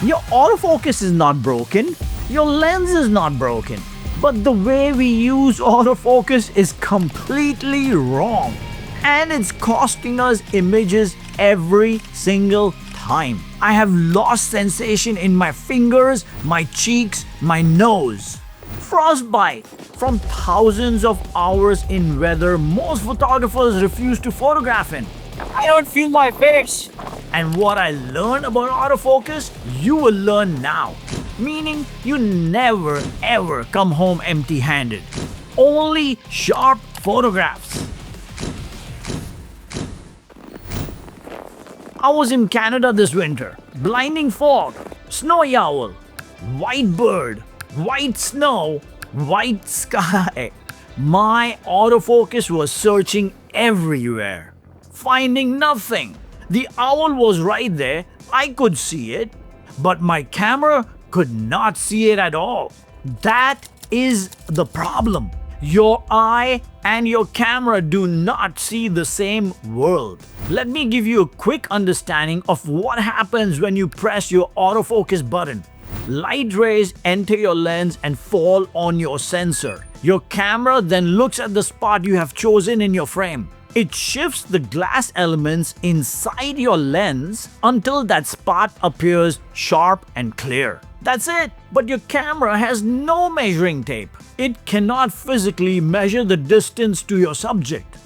Your autofocus is not broken, your lens is not broken, but the way we use autofocus is completely wrong. And it's costing us images every single time. I have lost sensation in my fingers, my cheeks, my nose. Frostbite from thousands of hours in weather most photographers refuse to photograph in. I don't feel my face. And what I learned about autofocus, you will learn now. Meaning you never ever come home empty-handed. Only sharp photographs. I was in Canada this winter. Blinding fog, snowy owl, white bird, white snow, white sky. My autofocus was searching everywhere, finding nothing. The owl was right there, I could see it, but my camera could not see it at all. That is the problem. Your eye and your camera do not see the same world. Let me give you a quick understanding of what happens when you press your autofocus button. Light rays enter your lens and fall on your sensor. Your camera then looks at the spot you have chosen in your frame. It shifts the glass elements inside your lens until that spot appears sharp and clear. That's it. But your camera has no measuring tape. It cannot physically measure the distance to your subject.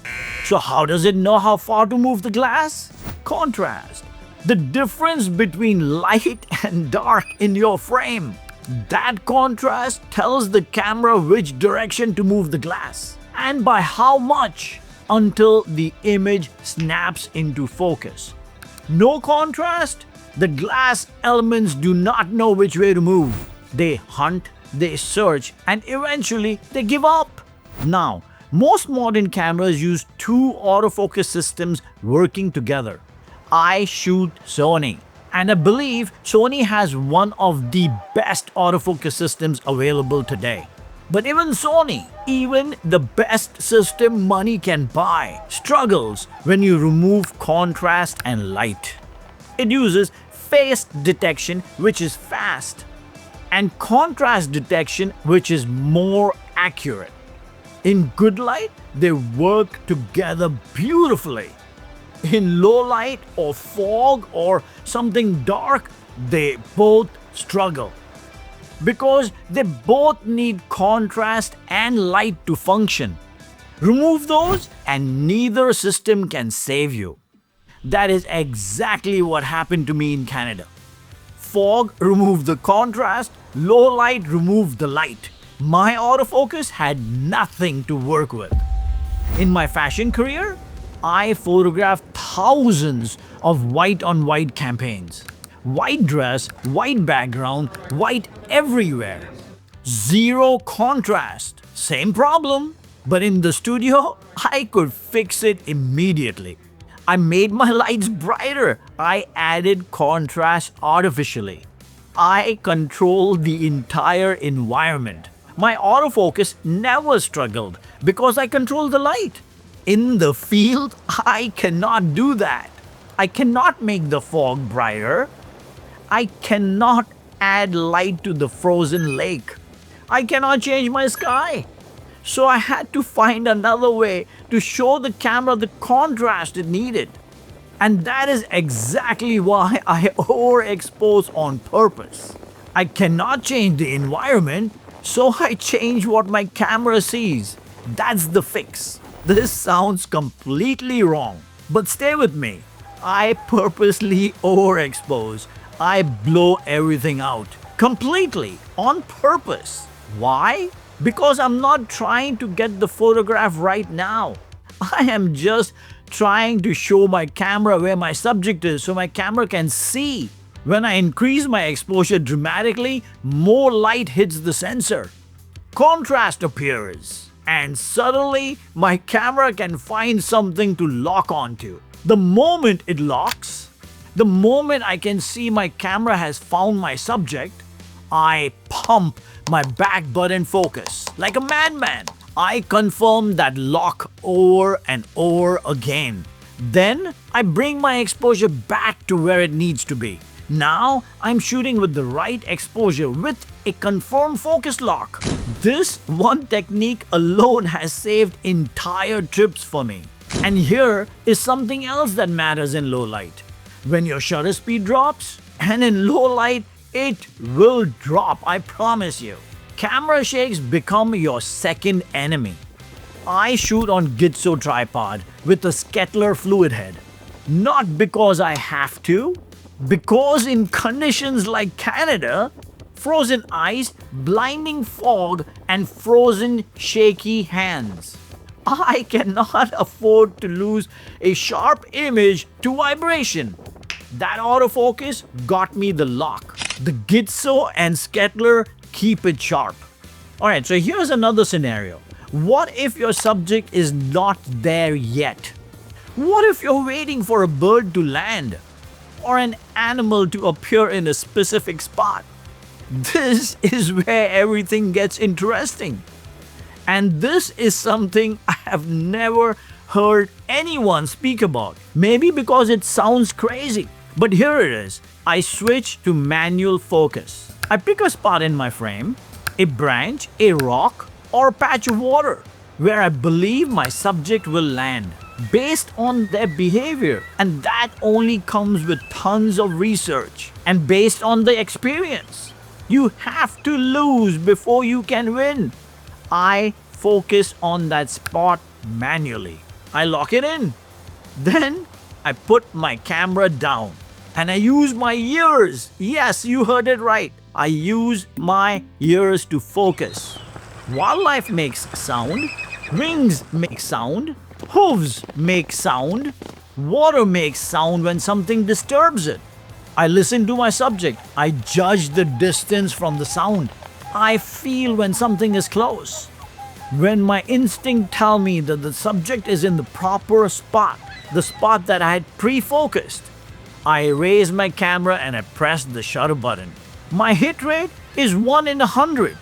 So how does it know how far to move the glass? Contrast. The difference between light and dark in your frame. That contrast tells the camera which direction to move the glass and by how much until the image snaps into focus. No contrast, the glass elements do not know which way to move. They hunt, they search, and eventually they give up. Now, most modern cameras use two autofocus systems working together. I shoot Sony, and I believe Sony has one of the best autofocus systems available today. But even Sony, even the best system money can buy, struggles when you remove contrast and light. It uses face detection, which is fast, and contrast detection, which is more accurate. In good light, they work together beautifully. In low light or fog or something dark, they both struggle. Because they both need contrast and light to function. Remove those and neither system can save you. That is exactly what happened to me in Canada. Fog removed the contrast, low light removed the light. My autofocus had nothing to work with. In my fashion career, I photographed thousands of white-on-white campaigns. White dress, white background, white everywhere. Zero contrast. Same problem. But in the studio, I could fix it immediately. I made my lights brighter. I added contrast artificially. I controlled the entire environment. My autofocus never struggled because I controlled the light. In the field, I cannot do that. I cannot make the fog brighter. I cannot add light to the frozen lake. I cannot change my sky. So I had to find another way to show the camera the contrast it needed. And that is exactly why I overexpose on purpose. I cannot change the environment, so I change what my camera sees. That's the fix. This sounds completely wrong, but stay with me. I purposely overexpose. I blow everything out completely on purpose. Why? Because I'm not trying to get the photograph right now. I am just trying to show my camera where my subject is so my camera can see. When I increase my exposure dramatically, more light hits the sensor. Contrast appears, and suddenly my camera can find something to lock onto. The moment it locks, the moment I can see my camera has found my subject, I pump my back button focus like a madman. I confirm that lock over and over again. Then I bring my exposure back to where it needs to be. Now I'm shooting with the right exposure with a confirmed focus lock. This one technique alone has saved entire trips for me. And here is something else that matters in low light. When your shutter speed drops, and in low light, it will drop, I promise you. Camera shakes become your second enemy. I shoot on Gitso tripod with a Skettler fluid head. Not because I have to, because in conditions like Canada, frozen ice, blinding fog, and frozen shaky hands, I cannot afford to lose a sharp image to vibration. That autofocus got me the lock. The Gitso and Skettler keep it sharp. Alright, so here's another scenario. What if your subject is not there yet? What if you're waiting for a bird to land? Or an animal to appear in a specific spot? This is where everything gets interesting. And this is something I have never heard anyone speak about. Maybe because it sounds crazy. But here it is. I switch to manual focus. I pick a spot in my frame, a branch, a rock, or a patch of water where I believe my subject will land based on their behavior. And that only comes with tons of research and based on the experience. You have to lose before you can win. I focus on that spot manually. I lock it in. Then I put my camera down and I use my ears. Yes, you heard it right. I use my ears to focus. Wildlife makes sound, rings make sound, hooves make sound, water makes sound when something disturbs it. I listen to my subject. I judge the distance from the sound. I feel when something is close. When my instinct tell me that the subject is in the proper spot, the spot that I had pre-focused, I raise my camera and I press the shutter button. My hit rate is 1 in 100.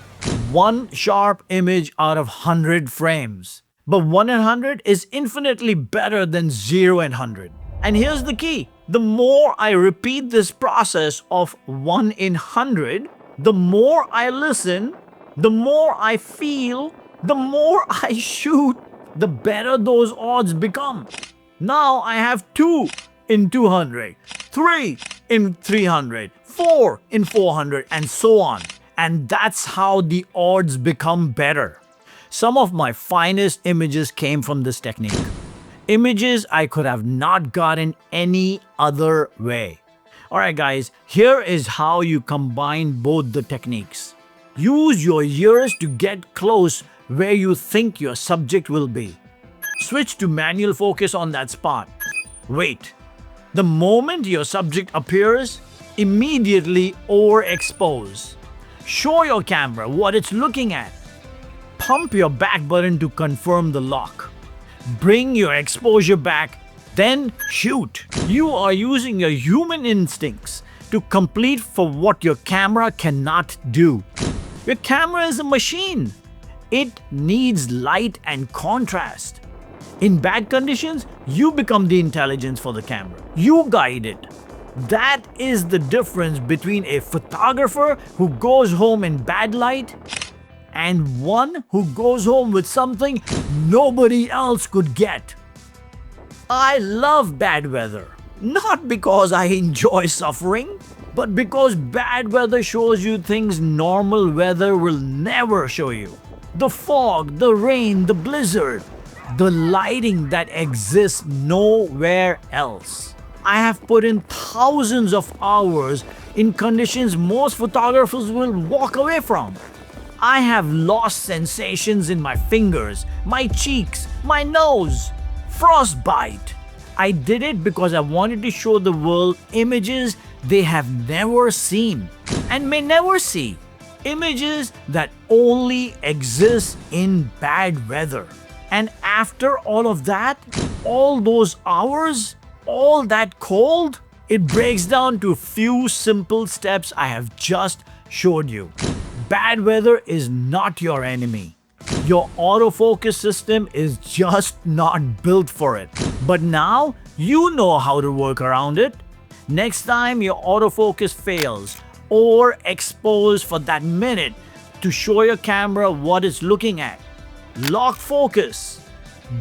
One sharp image out of 100 frames. But 1 in 100 is infinitely better than 0 in 100. And here's the key. The more I repeat this process of 1 in 100, the more I listen, the more I feel, the more I shoot, the better those odds become. Now I have 2 in 200, 3 in 300, 4 in 400, and so on. And that's how the odds become better. Some of my finest images came from this technique. Images I could have not gotten any other way. Alright guys, here is how you combine both the techniques. Use your ears to get close where you think your subject will be. Switch to manual focus on that spot. Wait. The moment your subject appears, immediately overexpose. Show your camera what it's looking at. Pump your back button to confirm the lock. Bring your exposure back, then shoot. You are using your human instincts to complete for what your camera cannot do. Your camera is a machine. It needs light and contrast. In bad conditions, you become the intelligence for the camera. You guide it. That is the difference between a photographer who goes home in bad light and one who goes home with something nobody else could get. I love bad weather, not because I enjoy suffering, but because bad weather shows you things normal weather will never show you. The fog, the rain, the blizzard, the lighting that exists nowhere else. I have put in thousands of hours in conditions most photographers will walk away from. I have lost sensations in my fingers, my cheeks, my nose, frostbite. I did it because I wanted to show the world images they have never seen and may never see. Images that only exist in bad weather. And after all of that, all those hours, all that cold, it breaks down to a few simple steps I have just showed you. Bad weather is not your enemy. Your autofocus system is just not built for it. But now you know how to work around it. Next time your autofocus fails or expose for that minute to show your camera what it's looking at, lock focus.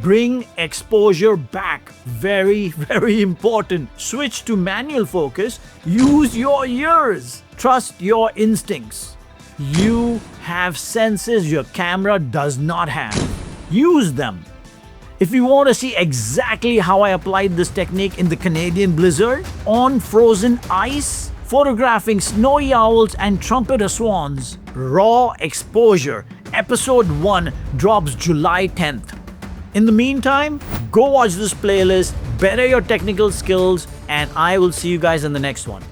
Bring exposure back. Very, very important. Switch to manual focus. Use your ears. Trust your instincts. You have senses your camera does not have. Use them. If you want to see exactly how I applied this technique in the Canadian blizzard, on frozen ice, photographing snowy owls and trumpeter swans, raw exposure, episode 1 drops July 10th. In the meantime, go watch this playlist, better your technical skills, and I will see you guys in the next one.